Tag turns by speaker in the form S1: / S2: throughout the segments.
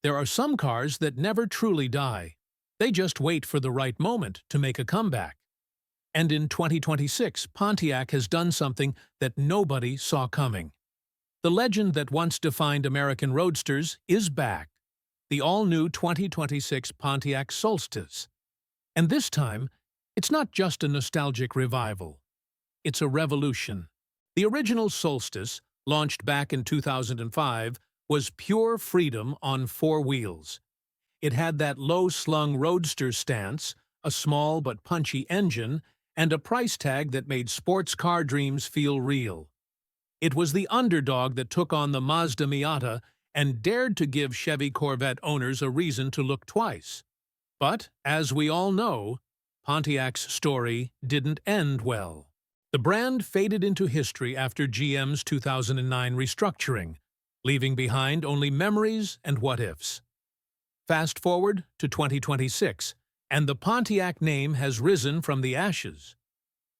S1: There are some cars that never truly die. They just wait for the right moment to make a comeback. And in 2026, Pontiac has done something that nobody saw coming. The legend that once defined American roadsters is back. The all-new 2026 Pontiac Solstice. And this time, it's not just a nostalgic revival. It's a revolution. The original Solstice, launched back in 2005, was pure freedom on four wheels. It had that low-slung roadster stance, a small but punchy engine, and a price tag that made sports car dreams feel real. It was the underdog that took on the Mazda Miata and dared to give Chevy Corvette owners a reason to look twice. But, as we all know, Pontiac's story didn't end well. The brand faded into history after GM's 2009 restructuring, leaving behind only memories and what-ifs. Fast forward to 2026, and the Pontiac name has risen from the ashes.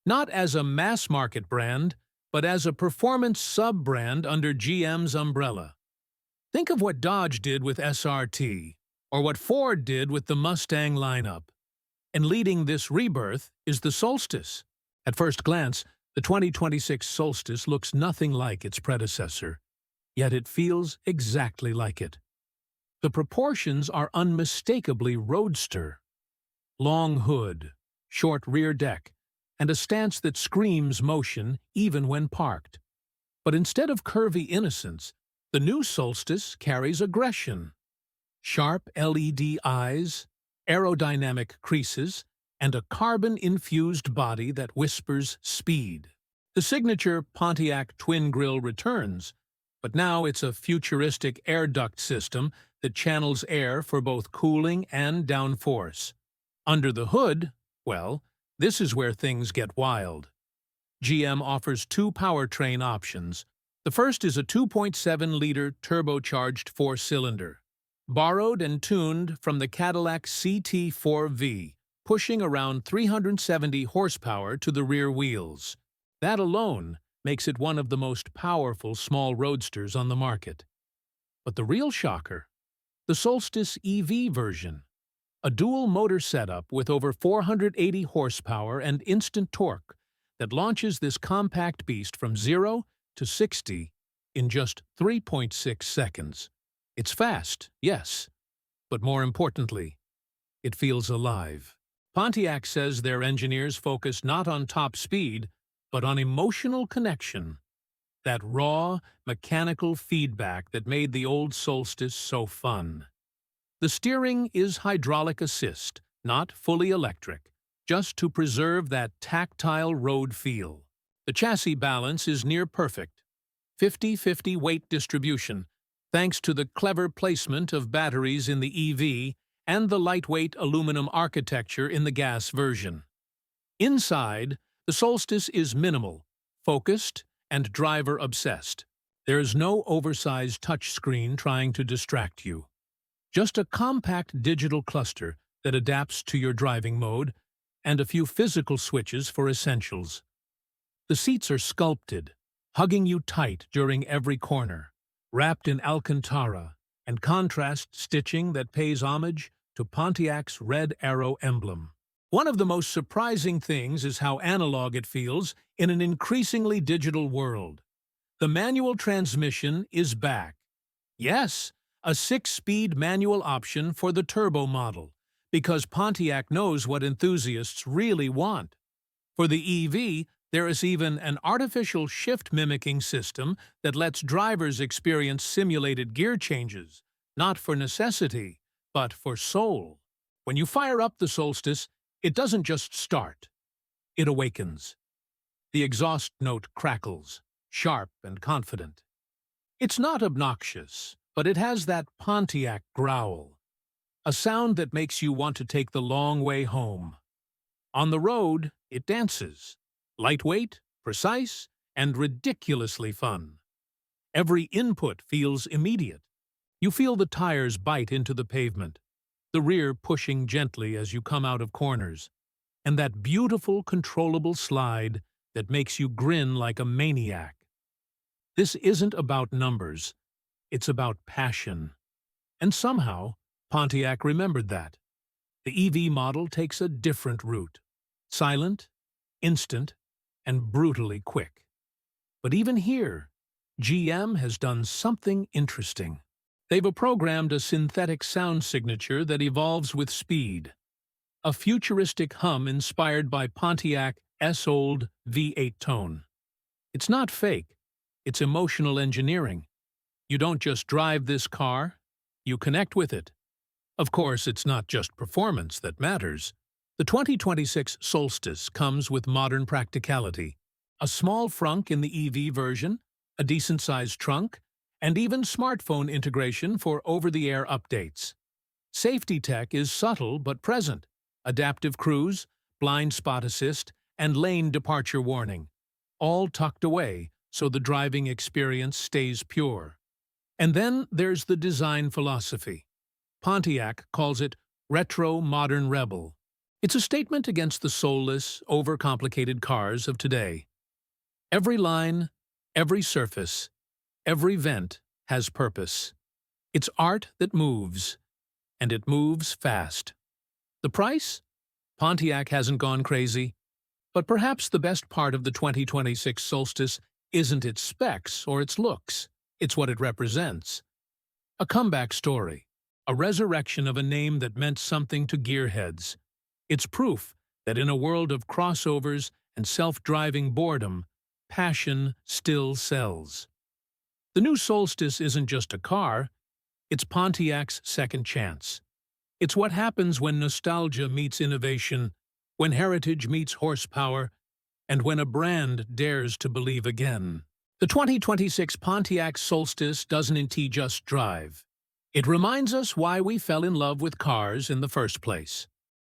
S1: Not as a mass-market brand, but as a performance sub-brand under GM's umbrella. Think of what Dodge did with SRT, or what Ford did with the Mustang lineup. And leading this rebirth is the Solstice. At first glance, the 2026 Solstice looks nothing like its predecessor, yet it feels exactly like it. The proportions are unmistakably roadster. Long hood, short rear deck, and a stance that screams motion even when parked. But instead of curvy innocence, the new Solstice carries aggression. Sharp LED eyes, aerodynamic creases, and a carbon-infused body that whispers speed. The signature Pontiac twin-grille returns, but now it's a futuristic air duct system that channels air for both cooling and downforce. Under the hood, well, this is where things get wild. GM offers two powertrain options. The first is a 2.7-liter turbocharged four-cylinder, borrowed and tuned from the Cadillac CT4V, pushing around 370 horsepower to the rear wheels. That alone makes it one of the most powerful small roadsters on the market. But the real shocker? The Solstice EV version. A dual-motor setup with over 480 horsepower and instant torque that launches this compact beast from 0 to 60 in just 3.6 seconds. It's fast, yes, but more importantly, it feels alive. Pontiac says their engineers focus not on top speed, but on emotional connection. That raw, mechanical feedback that made the old Solstice so fun. The steering is hydraulic assist, not fully electric, just to preserve that tactile road feel. The chassis balance is near perfect. 50-50 weight distribution, thanks to the clever placement of batteries in the EV and the lightweight aluminum architecture in the gas version. Inside, the Solstice is minimal, focused, and driver-obsessed. There is no oversized touchscreen trying to distract you. Just a compact digital cluster that adapts to your driving mode, and a few physical switches for essentials. The seats are sculpted, hugging you tight during every corner, wrapped in Alcantara and contrast stitching that pays homage to Pontiac's red arrow emblem. One of the most surprising things is how analog it feels in an increasingly digital world. The manual transmission is back. Yes, a 6-speed manual option for the turbo model, because Pontiac knows what enthusiasts really want. For the EV, there is even an artificial shift-mimicking system that lets drivers experience simulated gear changes, not for necessity, but for soul. When you fire up the Solstice, it doesn't just start. It awakens. The exhaust note crackles, sharp and confident. It's not obnoxious, but it has that Pontiac growl, a sound that makes you want to take the long way home. On the road, it dances, lightweight, precise, and ridiculously fun. Every input feels immediate. You feel the tires bite into the pavement, the rear pushing gently as you come out of corners, and that beautiful, controllable slide that makes you grin like a maniac. This isn't about numbers. It's about passion. And somehow, Pontiac remembered that. The EV model takes a different route. Silent, instant, and brutally quick. But even here, GM has done something interesting. They've programmed a synthetic sound signature that evolves with speed. A futuristic hum inspired by Pontiac's old V8 tone. It's not fake, it's emotional engineering. You don't just drive this car, you connect with it. Of course, it's not just performance that matters. The 2026 Solstice comes with modern practicality. A small frunk in the EV version, a decent-sized trunk, and even smartphone integration for over-the-air updates. Safety tech is subtle but present. Adaptive cruise, blind spot assist, and lane departure warning. All tucked away so the driving experience stays pure. And then there's the design philosophy. Pontiac calls it retro modern rebel. It's a statement against the soulless, overcomplicated cars of today. Every line, every surface, every vent has purpose. It's art that moves, and it moves fast. The price? Pontiac hasn't gone crazy. But perhaps the best part of the 2026 Solstice isn't its specs or its looks. It's what it represents. A comeback story. A resurrection of a name that meant something to gearheads. It's proof that in a world of crossovers and self-driving boredom, passion still sells. The new Solstice isn't just a car, it's Pontiac's second chance. It's what happens when nostalgia meets innovation, when heritage meets horsepower, and when a brand dares to believe again. The 2026 Pontiac Solstice doesn't just drive. It reminds us why we fell in love with cars in the first place.